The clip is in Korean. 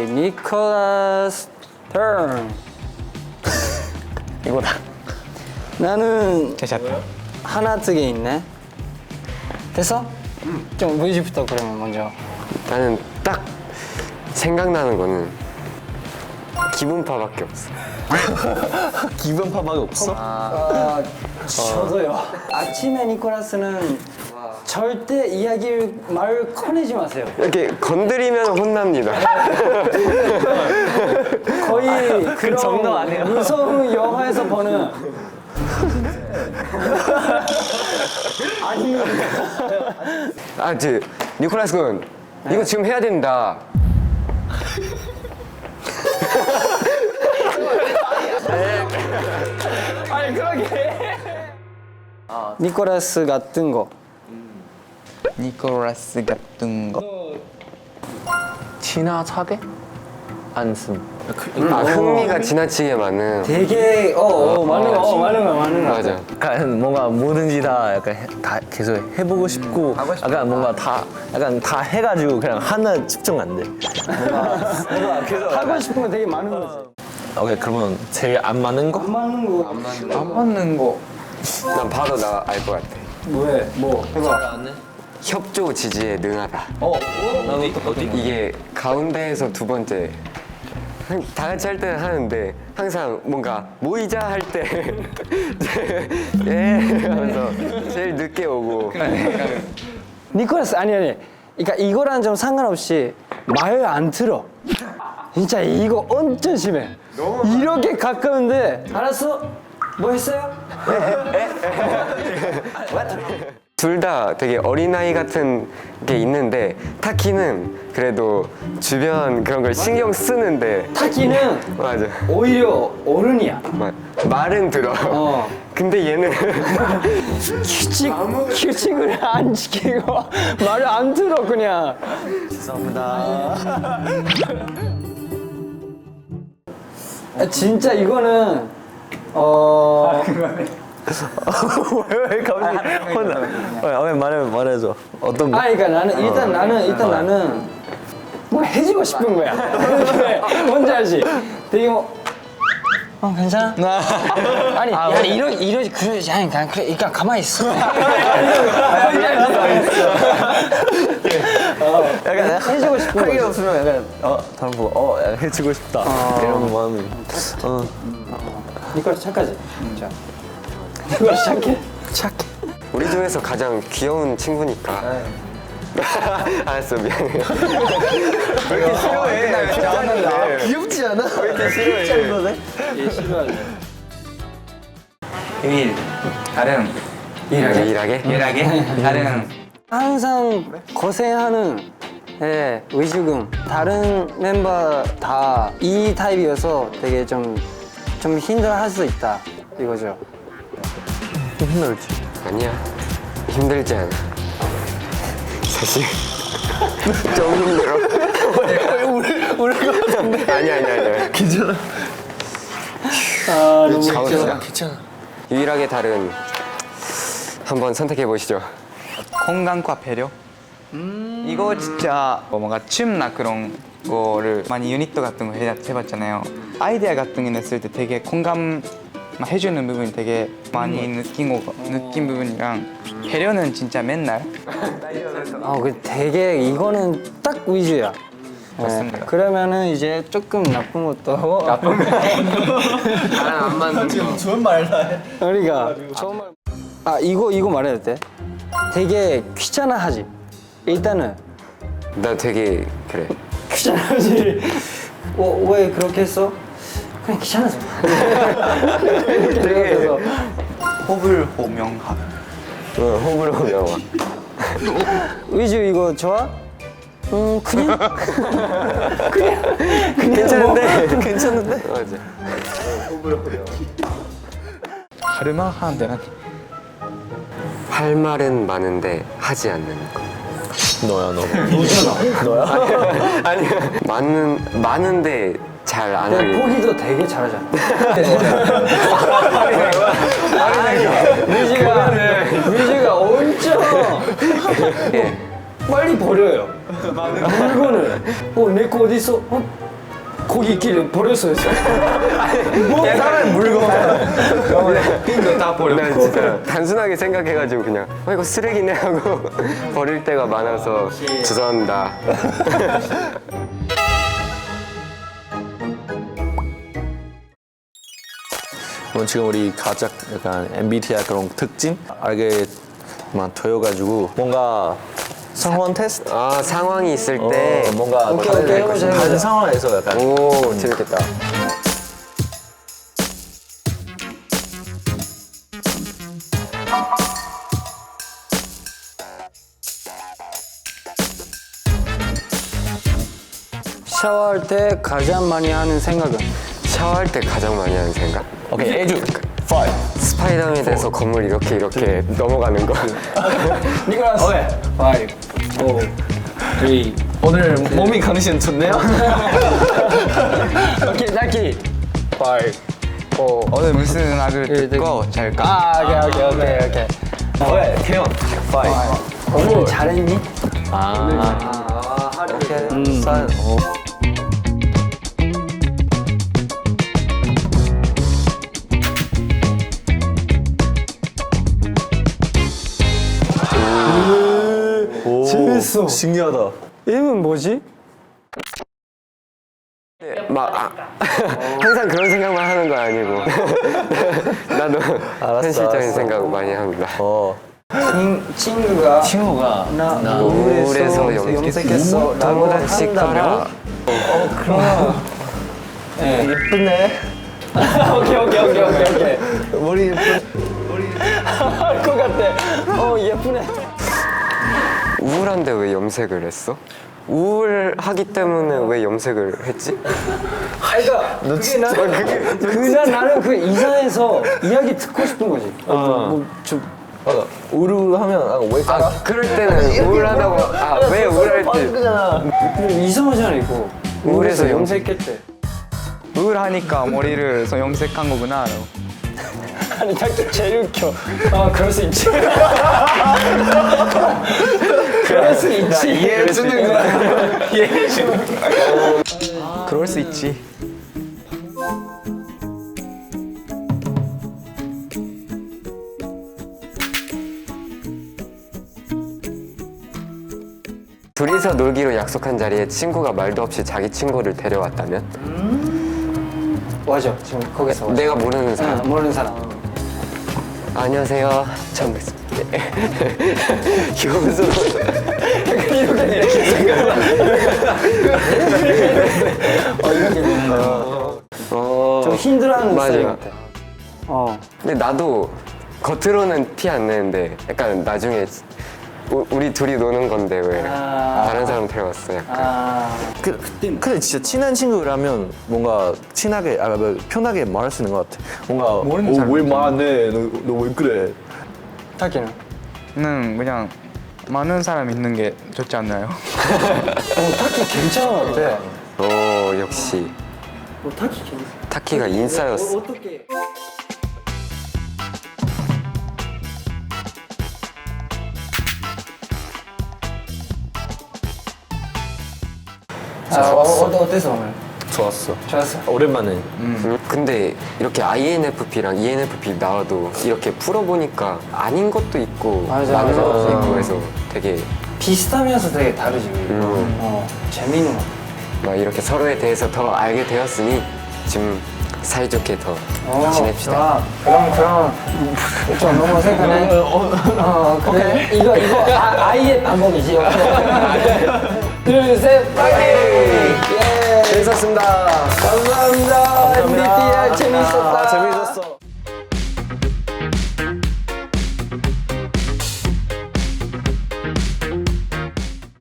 오케이, 니콜라스 턴. 이거다. 나는 괜찮다. 하나 두 개 있네. 됐어? 좀 VG부터 그러면 먼저. 나는 딱 생각나는 거는 기분파밖에 없어. 기분파밖에 없어? 저도요. 아침에 니콜라스는 절대 말을 꺼내지 마세요. 이렇게 건드리면 혼납니다. 거의 그런 정도 아니에요? 무서운 영화에서 보는 아니면 아, 니콜라스 군, 이거 지금 해야 된다. 아니 그러게. 니콜라스 같은 거. 니콜라스 같은 거. 지나차대? 안씀. 아, 흥미가 지나치게 많은. 되게 맞는 거 맞는 거. 맞아. 약간 뭔가 뭐든지 다 약간 다 계속 해보고 싶고 약간 뭔가 다 해가지고 그냥 하나 집중 안 돼. 뭔가 계속 하고 싶은 거 되게 많은 거지. 오케이 그러면 제일 안 맞는 거? 안 맞는 거. 안 맞는 거. 난 바로 나 알 것 같아. 뭐해? 뭐 해봐. 협조 지지에 능하다. 어디? 이게 가운데에서 두 번째. 다 같이 할 때는 하는데 항상 뭔가 모이자 할 때 예 하면서 제일 늦게 오고. 니콜라스 아니. 그러니까 이거랑 좀 상관없이 말 안 들어. 진짜 이거 엄청 심해. 이렇게 가까운데 알았어? 뭐 했어요? 둘 다 되게 어린아이 같은 게 있는데 타키는 그래도 주변 그런 걸 신경 쓰는데 타키는 맞아. 오히려 어른이야. 말은 들어. 근데 얘는 규칙을 안 지키고 말을 안 들어 그냥. 죄송합니다. 진짜 이거는 왜 갑자기 혼나? 왜 말해줘. 어떤 거? 그러니까 나는 뭐 해주고 싶은 거야. 뭔지 알지? 되게 괜찮아? 아니 이러지 그러지 아니 그러니까 가만히 있어. 약간 해주고 싶은 하기 거지. 없으면 약간 다른 보고 약간 해주고 싶다 이런 마음이. 니꺼 착하지? 자, 니꺼 착해? 착해. 우리 중에서 가장 귀여운 친구니까. 알았어, 미안해. 왜 이렇게 싫어해? 귀엽지 않아? 왜 이렇게 싫어해? 얘 싫어하지. 일, 다른 일하게? 다른 항상 고생하는 의주군. 다른 멤버 다 이 타입이어서 되게 좀 힘들어할 수 있다 이거죠. 좀 힘들지. 아니야, 힘들지 않아. 사실 좀 힘들어. 우리 같은데. 아니야. 괜찮아. 가봅시다. 괜찮아. 유일하게 다른 한번 선택해 보시죠. 공간과 배려. 이거 진짜 뭔가 춤나 그런 거를 많이 유니트 같은 거 해봤잖아요. 아이디어 같은 거 냈을 때 되게 공감 해주는 부분이 되게 많이 느낀 부분이랑 배려는 진짜 맨날 되게 이거는 딱 위주야. 맞습니다. 그러면은 이제 조금 나쁜 것도 나랑 안 맞는 거. 좋은 말다 해. 우리가 정말 이거 말해도 돼? 되게 귀찮아하지. 일단은 나 되게 그래. 귀찮아하지. 왜 그렇게 했어? 그냥 귀찮아서. 되게 호불호명하. 호불호 영화. 위주 이거 좋아? 그냥 괜찮은데? 맞아. 하르마 하는데 할 말은 많은데 하지 않는 거. 너야 너. 아니야. 많은데 잘 안 하는 거. 보기도 되게 잘하잖아. 위주가 엄청 예. 빨리 버려요. 물건을. 내 거 어디 있어? 거기 있길래 버렸어요. 뭐? 사람 물건. 다 버려. 난 진짜 단순하게 생각해가지고 그냥 이거 쓰레기네 하고 버릴 때가 많아서 죄송합니다. 지금 우리 가장 약간 MBTI 그런 특징 알게 되어가지고 뭔가 상황 테스트. 아 상황이 있을 때 뭔가 오케이, 해보자. 다른 상황에서 약간 오 재밌겠다. 샤워할 때 가장 많이 하는 생각은? 샤워할 때 가장 많이 하는 생각. 오케이 애주 5. 스파이더맨에 대해서 건물 이렇게 넘어가는 거. 니콜라스. 오케이. 5, 4, 3. 오늘 몸이 컨디션 좋네요. 오케이, 나키. 5, 4. 오늘 무슨 말을 듣고 잘까? 아, 오케이. 왜? 태연 5. 오늘 잘했니? 산. 재밌어. 신기하다. 이름은 뭐지? 항상 그런 생각만 하는 건 아니고 나도 현실적인 생각 많이 합니다. 친구가 나 우울해서 염색했어 라고 토모다치 한다면 거라 예쁘네. 오케이 머리 예쁘. 할 것 같아. 예쁘네. 우울한데 왜 염색을 했어? 우울하기 때문에 왜 염색을 했지? 그러니까 그냥 나는 그 이상해서 이야기 듣고 싶은 거지. 좀 맞아. 우울하면 왜 깔아? 그럴 때는 우울하다고 왜 우울할지 이상하잖아 이거. 우울해서 염색했대. 우울하니까 머리를 염색한 거구나. 아니 딱히 제일 웃겨. 그럴 수 있지. 그럴 수 있지. 이해해 주는 거야. 이해해 주는 거야. 그럴 수 있지. 둘이서 놀기로 약속한 자리에 친구가 말도 없이 자기 친구를 데려왔다면? 맞아. 지금 거기서 맞아. 내가 모르는 사람. 모르는 사람. 안녕하세요. 처음 뵙습니다. 이거면서 좀 힘들어하는 맞아. 스타일 같아. 근데 나도 겉으로는 티 안 내는데 약간 나중에 우리 둘이 노는 건데 왜 다른 사람 데려왔어 약간. 근데 진짜 친한 친구라면 뭔가 친하게 편하게 말할 수 있는 것 같아. 뭔가 모르는 사람. 왜 말 안 해? 너 왜 그래? 타키는? 그냥 많은 사람 있는 게 좋지 않나요? 타키 괜찮은 것 같아. 오 역시 타키 괜찮아. 타키가 인싸였어. 어떻게? 어땠어 오늘? 좋았어. 좋았어. 오랜만에. 근데 이렇게 INFP랑 ENFP 나와도 이렇게 풀어보니까 아닌 것도 있고 맞아, 많은 맞아, 것도 맞아. 있고 해서 되게 비슷하면서 되게 다르지. 재밌는 것 막 이렇게 서로에 대해서 더 알게 되었으니 좀 사이좋게 더 같아. 지냅시다. 그럼 좀 너무 어색하네. 그래. 이거 아이의 방법이지. 둘, 셋, 파이팅! 예. 재밌었습니다. 감사합니다. MBTI 재밌었다.